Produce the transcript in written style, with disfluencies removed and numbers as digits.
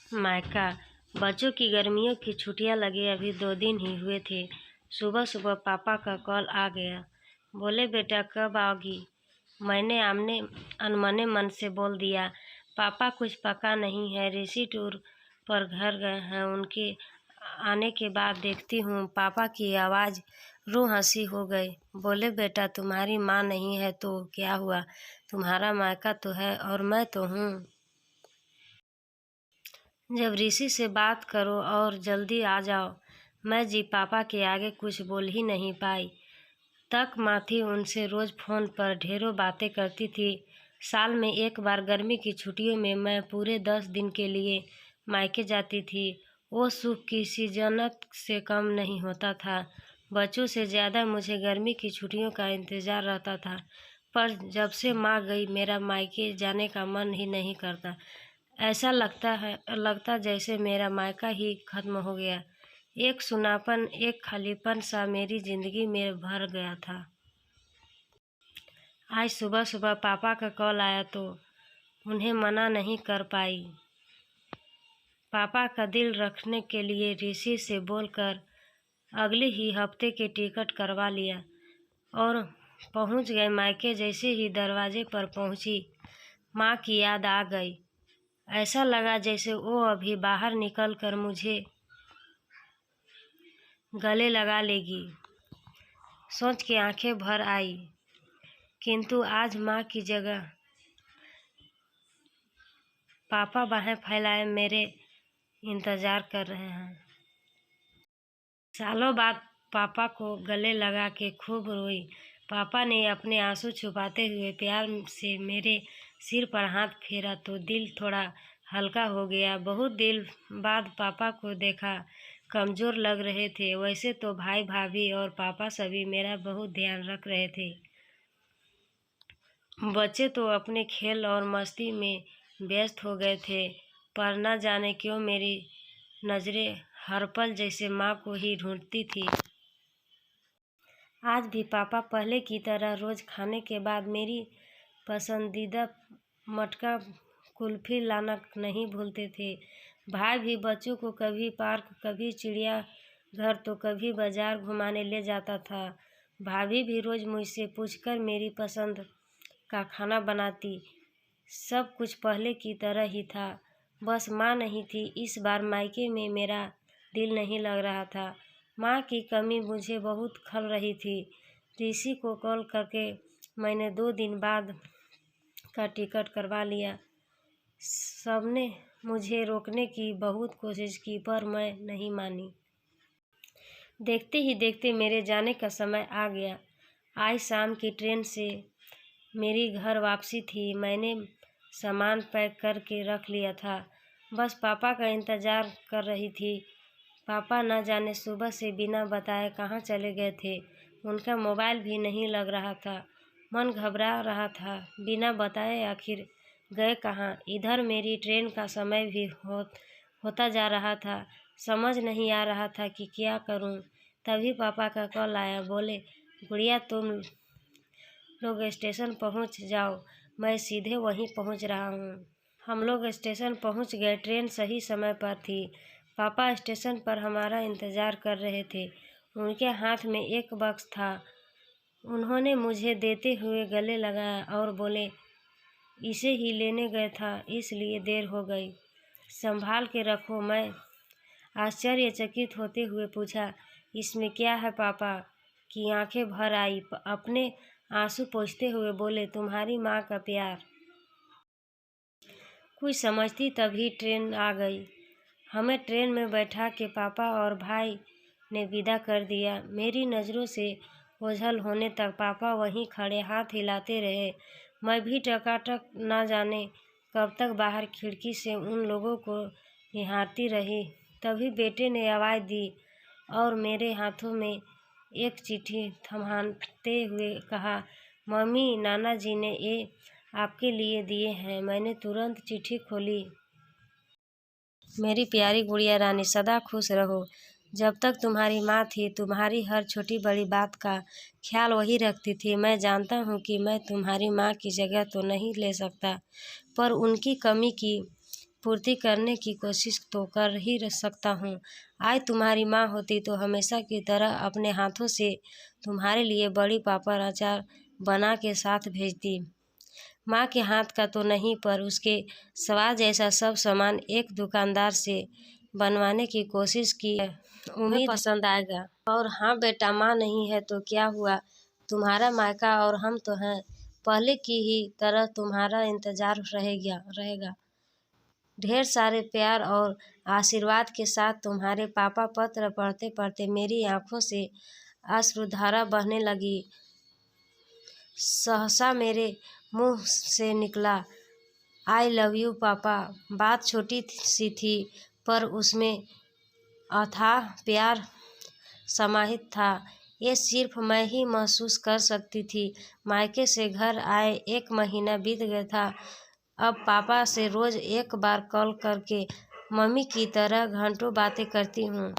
मायका। बच्चों की गर्मियों की छुट्टियां लगे अभी 2 दिन ही हुए थे। सुबह सुबह पापा का कॉल आ गया। बोले, बेटा कब आओगी? मैंने आमने अनमने मन से बोल दिया, पापा कुछ पका नहीं है, ऋषि टूर पर घर गए हैं, उनके आने के बाद देखती हूँ। पापा की आवाज़ रूह हंसी हो गई। बोले, बेटा तुम्हारी माँ नहीं है तो क्या हुआ, तुम्हारा मायका तो है और मैं तो हूँ। जब ऋषि से बात करो और जल्दी आ जाओ। मैं जी पापा के आगे कुछ बोल ही नहीं पाई। तक माँ थी, उनसे रोज़ फ़ोन पर ढेरों बातें करती थी। साल में एक बार गर्मी की छुट्टियों में मैं पूरे 10 दिन के लिए मायके जाती थी। वो सुख किसी जन्नत से कम नहीं होता था। बच्चों से ज़्यादा मुझे गर्मी की छुट्टियों का इंतज़ार रहता था। पर जब से माँ गई मेरा मायके जाने का मन ही नहीं करता। ऐसा लगता जैसे मेरा मायका ही खत्म हो गया। एक सुनापन, एक खालीपन सा मेरी ज़िंदगी में भर गया था। आज सुबह सुबह पापा का कॉल आया तो उन्हें मना नहीं कर पाई। पापा का दिल रखने के लिए ऋषि से बोलकर अगले ही हफ्ते के टिकट करवा लिया और पहुंच गए मायके। जैसे ही दरवाजे पर पहुंची, माँ की याद आ गई। ऐसा लगा जैसे वो अभी बाहर निकलकर मुझे गले लगा लेगी। सोच के आंखें भर आई, किंतु आज माँ की जगह पापा बाहें फैलाए मेरे इंतज़ार कर रहे हैं। सालों बाद पापा को गले लगा के खूब रोई। पापा ने अपने आंसू छुपाते हुए प्यार से मेरे सिर पर हाथ फेरा तो दिल थोड़ा हल्का हो गया। बहुत दिल बाद पापा को देखा, कमज़ोर लग रहे थे। वैसे तो भाई भाभी और पापा सभी मेरा बहुत ध्यान रख रहे थे। बच्चे तो अपने खेल और मस्ती में व्यस्त हो गए थे, पर न जाने क्यों मेरी नज़रें हर पल जैसे माँ को ही ढूंढती थी। आज भी पापा पहले की तरह रोज़ खाने के बाद मेरी पसंदीदा मटका कुल्फ़ी लाना नहीं भूलते थे। भाई भी बच्चों को कभी पार्क, कभी चिड़ियाघर तो कभी बाज़ार घुमाने ले जाता था। भाभी भी रोज़ मुझसे पूछकर मेरी पसंद का खाना बनाती। सब कुछ पहले की तरह ही था, बस माँ नहीं थी। इस बार मायके में मेरा दिल नहीं लग रहा था। माँ की कमी मुझे बहुत खल रही थी। ऋषि को कॉल करके मैंने 2 दिन बाद का टिकट करवा लिया। सबने मुझे रोकने की बहुत कोशिश की, पर मैं नहीं मानी। देखते ही देखते मेरे जाने का समय आ गया। आज शाम की ट्रेन से मेरी घर वापसी थी। मैंने सामान पैक करके रख लिया था, बस पापा का इंतज़ार कर रही थी। पापा न जाने सुबह से बिना बताए कहाँ चले गए थे। उनका मोबाइल भी नहीं लग रहा था। मन घबरा रहा था, बिना बताए आखिर गए कहाँ। इधर मेरी ट्रेन का समय भी होता जा रहा था। समझ नहीं आ रहा था कि क्या करूं। तभी पापा का कॉल आया। बोले, गुड़िया तुम लोग स्टेशन पहुंच जाओ, मैं सीधे वहीं पहुंच रहा हूं। हम लोग स्टेशन पहुंच गए। ट्रेन सही समय पर थी। पापा स्टेशन पर हमारा इंतज़ार कर रहे थे। उनके हाथ में एक बक्स था। उन्होंने मुझे देते हुए गले लगाया और बोले, इसे ही लेने गए था, इसलिए देर हो गई, संभाल के रखो। मैं आश्चर्यचकित होते हुए पूछा, इसमें क्या है? पापा की आंखें भर आई। अपने आंसू पोंछते हुए बोले, तुम्हारी माँ का प्यार। कुछ समझती तभी ट्रेन आ गई। हमें ट्रेन में बैठा के पापा और भाई ने विदा कर दिया। मेरी नज़रों से ओझल होने तक पापा वहीं खड़े हाथ हिलाते रहे। मैं भी टकाटक ना जाने कब तक बाहर खिड़की से उन लोगों को निहारती रही। तभी बेटे ने आवाज़ दी और मेरे हाथों में एक चिट्ठी थमाते हुए कहा, मम्मी, नाना जी ने ये आपके लिए दिए हैं। मैंने तुरंत चिट्ठी खोली। मेरी प्यारी गुड़िया रानी, सदा खुश रहो। जब तक तुम्हारी माँ थी, तुम्हारी हर छोटी बड़ी बात का ख्याल वही रखती थी। मैं जानता हूँ कि मैं तुम्हारी माँ की जगह तो नहीं ले सकता, पर उनकी कमी की पूर्ति करने की कोशिश तो कर ही सकता हूँ। आज तुम्हारी माँ होती तो हमेशा की तरह अपने हाथों से तुम्हारे लिए बड़ी पापड़ अचार बना के साथ भेजती। माँ के हाथ का तो नहीं, पर उसके स्वाद जैसा सब सामान एक दुकानदार से बनवाने की कोशिश की। उम्मीद पसंद आएगा। और हाँ बेटा, माँ नहीं है तो क्या हुआ, तुम्हारा मायका और हम तो हैं। पहले की ही तरह तुम्हारा इंतज़ार रहेगा। ढेर सारे प्यार और आशीर्वाद के साथ तुम्हारे पापा। पत्र पढ़ते पढ़ते मेरी आंखों से अश्रुधारा बहने लगी। सहसा मेरे मुंह से निकला, आई लव यू पापा। बात छोटी सी थी, पर उसमें अथाह प्यार समाहित था। ये सिर्फ मैं ही महसूस कर सकती थी। मायके से घर आए 1 महीना बीत गया था। अब पापा से रोज़ एक बार कॉल करके मम्मी की तरह घंटों बातें करती हूँ।